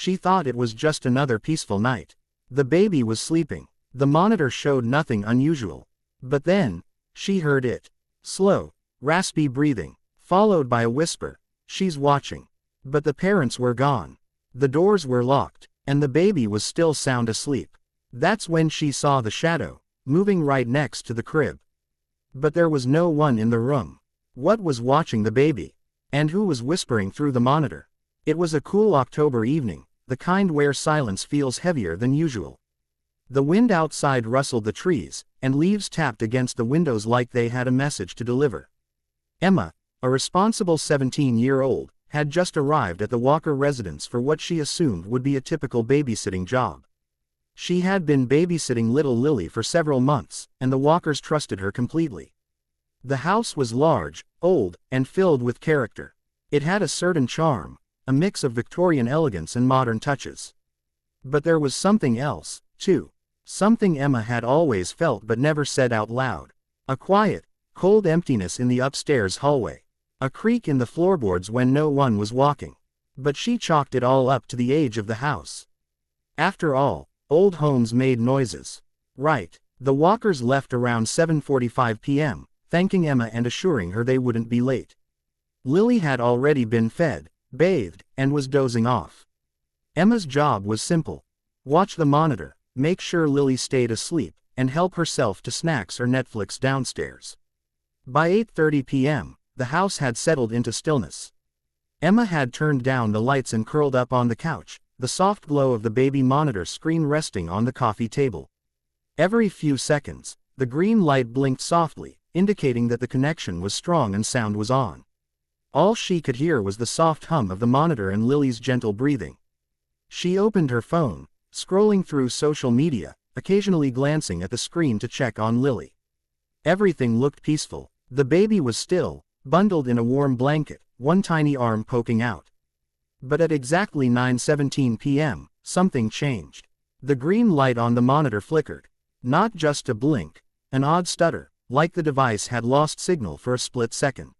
She thought it was just another peaceful night. The baby was sleeping. The monitor showed nothing unusual. But then, she heard it. Slow, raspy breathing, followed by a whisper, "She's watching." But the parents were gone. The doors were locked, and the baby was still sound asleep. That's when she saw the shadow, moving right next to the crib. But there was no one in the room. What was watching the baby? And who was whispering through the monitor? It was a cool October evening, the kind where silence feels heavier than usual. The wind outside rustled the trees, and leaves tapped against the windows like they had a message to deliver. Emma, a responsible 17-year-old, had just arrived at the Walker residence for what she assumed would be a typical babysitting job. She had been babysitting little Lily for several months, and the Walkers trusted her completely. The house was large, old, and filled with character. It had a certain charm, a mix of Victorian elegance and modern touches. But there was something else, too. Something Emma had always felt but never said out loud. A quiet, cold emptiness in the upstairs hallway. A creak in the floorboards when no one was walking. But she chalked it all up to the age of the house. After all, old homes made noises. Right. The Walkers left around 7:45 p.m., thanking Emma and assuring her they wouldn't be late. Lily had already been fed, bathed, and was dozing off. Emma's job was simple. Watch the monitor, make sure Lily stayed asleep, and help herself to snacks or Netflix downstairs. By 8:30 p.m., the house had settled into stillness. Emma had turned down the lights and curled up on the couch, the soft glow of the baby monitor screen resting on the coffee table. Every few seconds, the green light blinked softly, indicating that the connection was strong and sound was on. All she could hear was the soft hum of the monitor and Lily's gentle breathing. She opened her phone, scrolling through social media, occasionally glancing at the screen to check on Lily. Everything looked peaceful. The baby was still, bundled in a warm blanket, one tiny arm poking out. But at exactly 9:17 p.m., something changed. The green light on the monitor flickered. Not just a blink, an odd stutter, like the device had lost signal for a split second.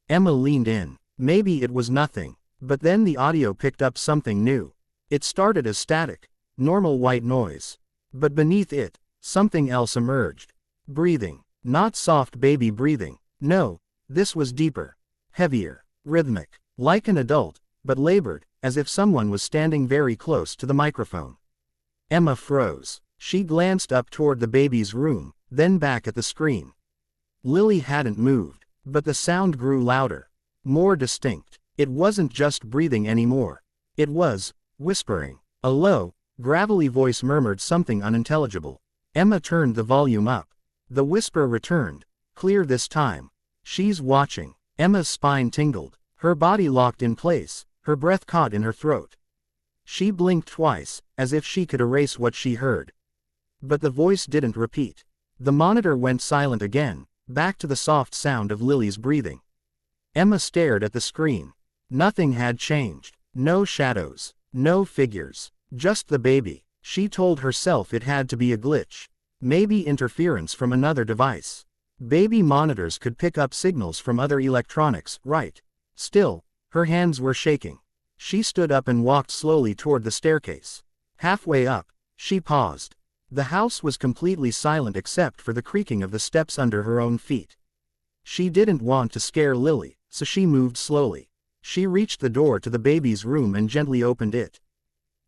Emma leaned in. Maybe it was nothing. But then the audio picked up something new. It started as static, normal white noise. But beneath it, something else emerged. Breathing. Not soft baby breathing. No, this was deeper, heavier, rhythmic, like an adult, but labored, as if someone was standing very close to the microphone. Emma froze. She glanced up toward the baby's room, then back at the screen. Lily hadn't moved, but the sound grew louder, more distinct. It wasn't just breathing anymore. It was whispering. A low, gravelly voice murmured something unintelligible. Emma turned the volume up. The whisper returned, clear this time. "She's watching." Emma's spine tingled. Her body locked in place, her breath caught in her throat. She blinked twice, as if she could erase what she heard. But the voice didn't repeat. The monitor went silent again, back to the soft sound of Lily's breathing. Emma stared at the screen. Nothing had changed. No shadows. No figures. Just the baby. She told herself it had to be a glitch. Maybe interference from another device. Baby monitors could pick up signals from other electronics, right? Still, her hands were shaking. She stood up and walked slowly toward the staircase. Halfway up, she paused. The house was completely silent except for the creaking of the steps under her own feet. She didn't want to scare Lily, so she moved slowly. She reached the door to the baby's room and gently opened it.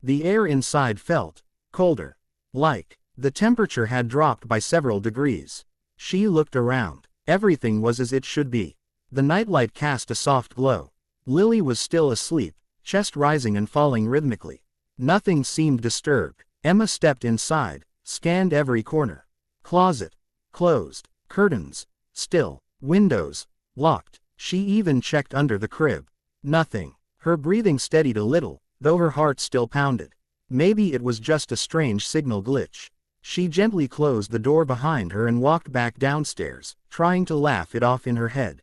The air inside felt colder. Like the temperature had dropped by several degrees. She looked around. Everything was as it should be. The nightlight cast a soft glow. Lily was still asleep, chest rising and falling rhythmically. Nothing seemed disturbed. Emma stepped inside, scanned every corner. Closet, closed. Curtains, still. Windows, locked. She even checked under the crib. Nothing. Her breathing steadied a little, though her heart still pounded. Maybe it was just a strange signal glitch. She gently closed the door behind her and walked back downstairs, trying to laugh it off in her head.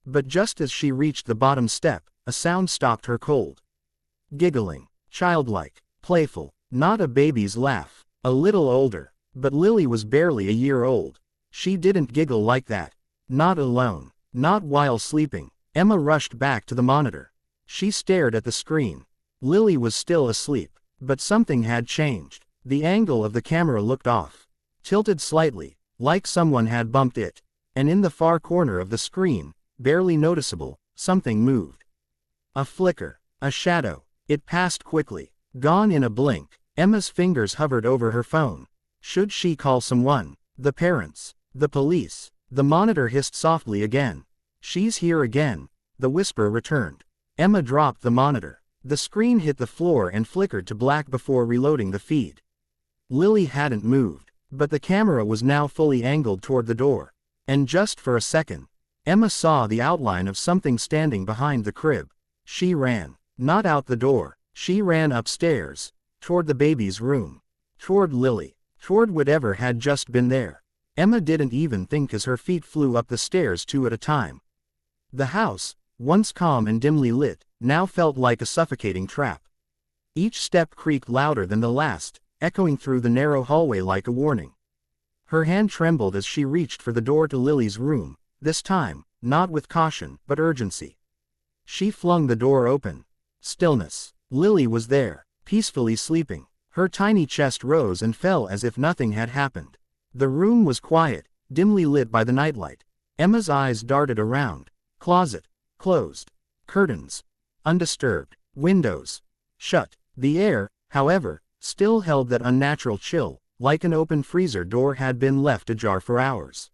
But just as she reached the bottom step, a sound stopped her cold. Giggling. Childlike. Playful. Not a baby's laugh. A little older. But Lily was barely a year old. She didn't giggle like that. Not alone. Not while sleeping. Emma rushed back to the monitor. She stared at the screen. Lily was still asleep, but something had changed. The angle of the camera looked off. Tilted slightly, like someone had bumped it. And in the far corner of the screen, barely noticeable, something moved. A flicker, a shadow. It passed quickly. Gone in a blink. Emma's fingers hovered over her phone. Should she call someone? The parents? The police? The monitor hissed softly again. She's here again. The whisper returned. Emma dropped the monitor. The screen hit the floor and flickered to black before reloading the feed. Lily hadn't moved, but the camera was now fully angled toward the door. And just for a second, Emma saw the outline of something standing behind the crib. She ran. Not out the door. She ran upstairs. Toward the baby's room. Toward Lily. Toward whatever had just been there. Emma didn't even think as her feet flew up the stairs two at a time. The house, once calm and dimly lit, now felt like a suffocating trap. Each step creaked louder than the last, echoing through the narrow hallway like a warning. Her hand trembled as she reached for the door to Lily's room, this time, not with caution, but urgency. She flung the door open. Stillness. Lily was there, peacefully sleeping. Her tiny chest rose and fell as if nothing had happened. The room was quiet, dimly lit by the nightlight. Emma's eyes darted around. Closet. Closed. Curtains. Undisturbed. Windows. Shut. The air, however, still held that unnatural chill, like an open freezer door had been left ajar for hours.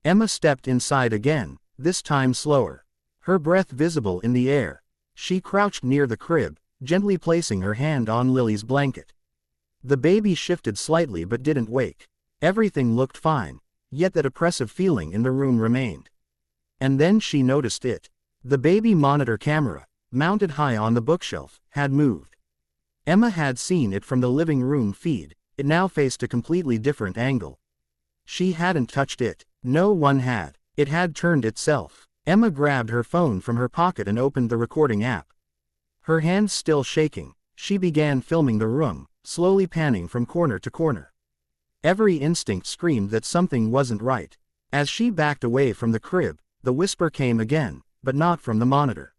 Emma stepped inside again, this time slower. Her breath visible in the air. She crouched near the crib, gently placing her hand on Lily's blanket. The baby shifted slightly but didn't wake. Everything looked fine, yet that oppressive feeling in the room remained. And then she noticed it. The baby monitor camera, mounted high on the bookshelf, had moved. Emma had seen it from the living room feed. It now faced a completely different angle. She hadn't touched it. No one had. It had turned itself. Emma grabbed her phone from her pocket and opened the recording app. Her hands still shaking, she began filming the room, slowly panning from corner to corner. Every instinct screamed that something wasn't right. As she backed away from the crib, the whisper came again, but not from the monitor.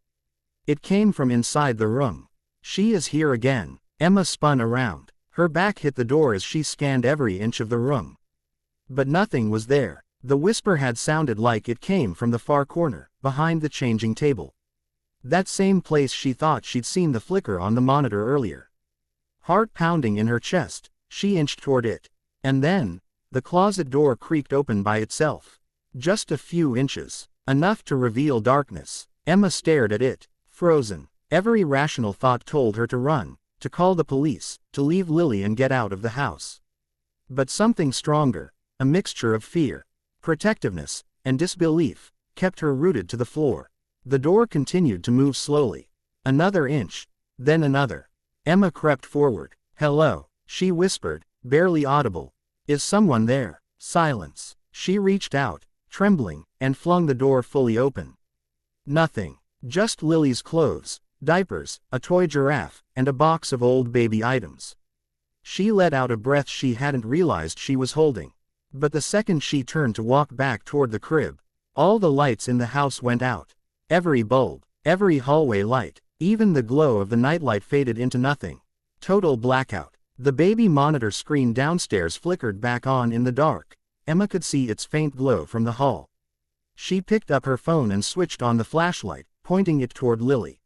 It came from inside the room. She is here again. Emma spun around. Her back hit the door as she scanned every inch of the room. But nothing was there. The whisper had sounded like it came from the far corner, behind the changing table. That same place she thought she'd seen the flicker on the monitor earlier. Heart pounding in her chest, she inched toward it. And then, the closet door creaked open by itself. Just a few inches, enough to reveal darkness. Emma stared at it, frozen. Every rational thought told her to run, to call the police, to leave Lily and get out of the house. But something stronger, a mixture of fear, protectiveness, and disbelief, kept her rooted to the floor. The door continued to move slowly. Another inch, then another. Emma crept forward. "Hello," she whispered, barely audible. "Is someone there?" Silence. She reached out, trembling, and flung the door fully open. Nothing. Just Lily's clothes, diapers, a toy giraffe, and a box of old baby items. She let out a breath she hadn't realized she was holding. But the second she turned to walk back toward the crib, all the lights in the house went out. Every bulb, every hallway light, even the glow of the nightlight faded into nothing. Total blackout. The baby monitor screen downstairs flickered back on in the dark. Emma could see its faint glow from the hall. She picked up her phone and switched on the flashlight, pointing it toward Lily.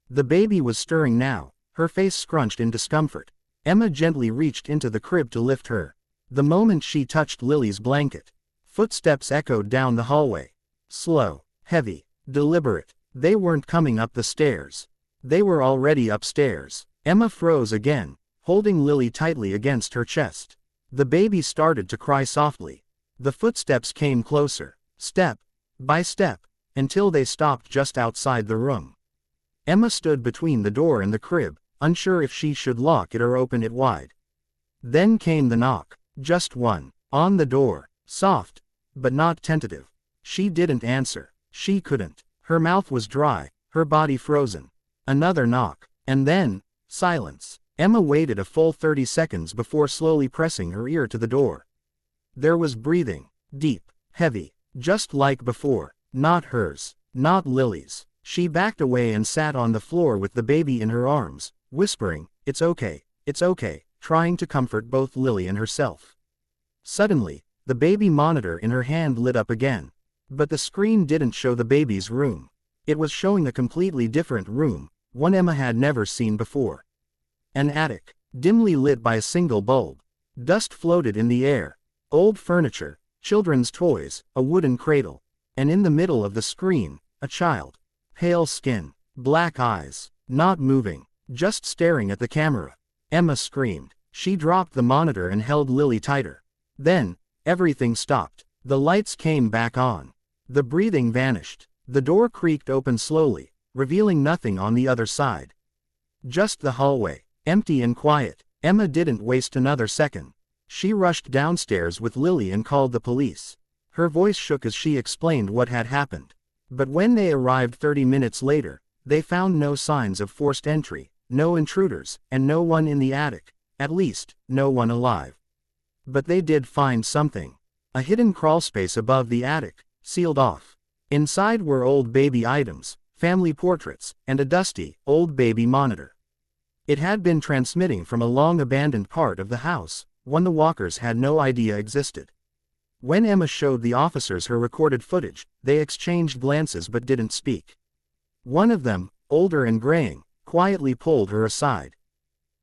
The baby was stirring now, her face scrunched in discomfort. Emma gently reached into the crib to lift her. The moment she touched Lily's blanket, footsteps echoed down the hallway. Slow, heavy, deliberate. They weren't coming up the stairs. They were already upstairs. Emma froze again, holding Lily tightly against her chest. The baby started to cry softly. The footsteps came closer, step by step, until they stopped just outside the room. Emma stood between the door and the crib, unsure if she should lock it or open it wide. Then came the knock. Just one. On the door. Soft, but not tentative. She didn't answer. She couldn't. Her mouth was dry, her body frozen. Another knock. And then, silence. Emma waited a full 30 seconds before slowly pressing her ear to the door. There was breathing. Deep. Heavy. Just like before. Not hers. Not Lily's. She backed away and sat on the floor with the baby in her arms, whispering, it's okay, trying to comfort both Lily and herself. Suddenly, the baby monitor in her hand lit up again. But the screen didn't show the baby's room. It was showing a completely different room, one Emma had never seen before. An attic, dimly lit by a single bulb. Dust floated in the air. Old furniture, children's toys, a wooden cradle. And in the middle of the screen, a child. Pale skin, black eyes, not moving, just staring at the camera. Emma screamed. She dropped the monitor and held Lily tighter. Then, everything stopped. The lights came back on. The breathing vanished. The door creaked open slowly, revealing nothing on the other side. Just the hallway, empty and quiet. Emma didn't waste another second. She rushed downstairs with Lily and called the police. Her voice shook as she explained what had happened. But when they arrived 30 minutes later, they found no signs of forced entry, no intruders, and no one in the attic, at least, no one alive. But they did find something. A hidden crawlspace above the attic, sealed off. Inside were old baby items, family portraits, and a dusty, old baby monitor. It had been transmitting from a long-abandoned part of the house, one the Walkers had no idea existed. When Emma showed the officers her recorded footage, they exchanged glances but didn't speak. One of them, older and graying, quietly pulled her aside.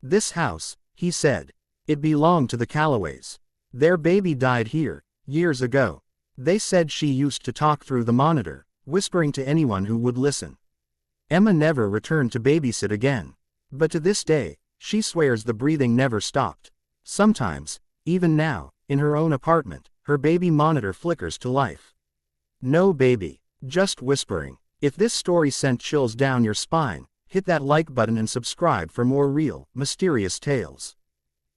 This house, he said. It belonged to the Callaways. Their baby died here, years ago. They said she used to talk through the monitor, whispering to anyone who would listen. Emma never returned to babysit again. But to this day, she swears the breathing never stopped. Sometimes, even now, in her own apartment, her baby monitor flickers to life. No baby, just whispering. If this story sent chills down your spine, hit that like button and subscribe for more real, mysterious tales.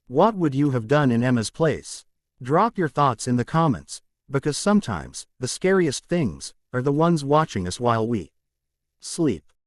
What would you have done in Emma's place? Drop your thoughts in the comments, because sometimes, the scariest things are the ones watching us while we sleep.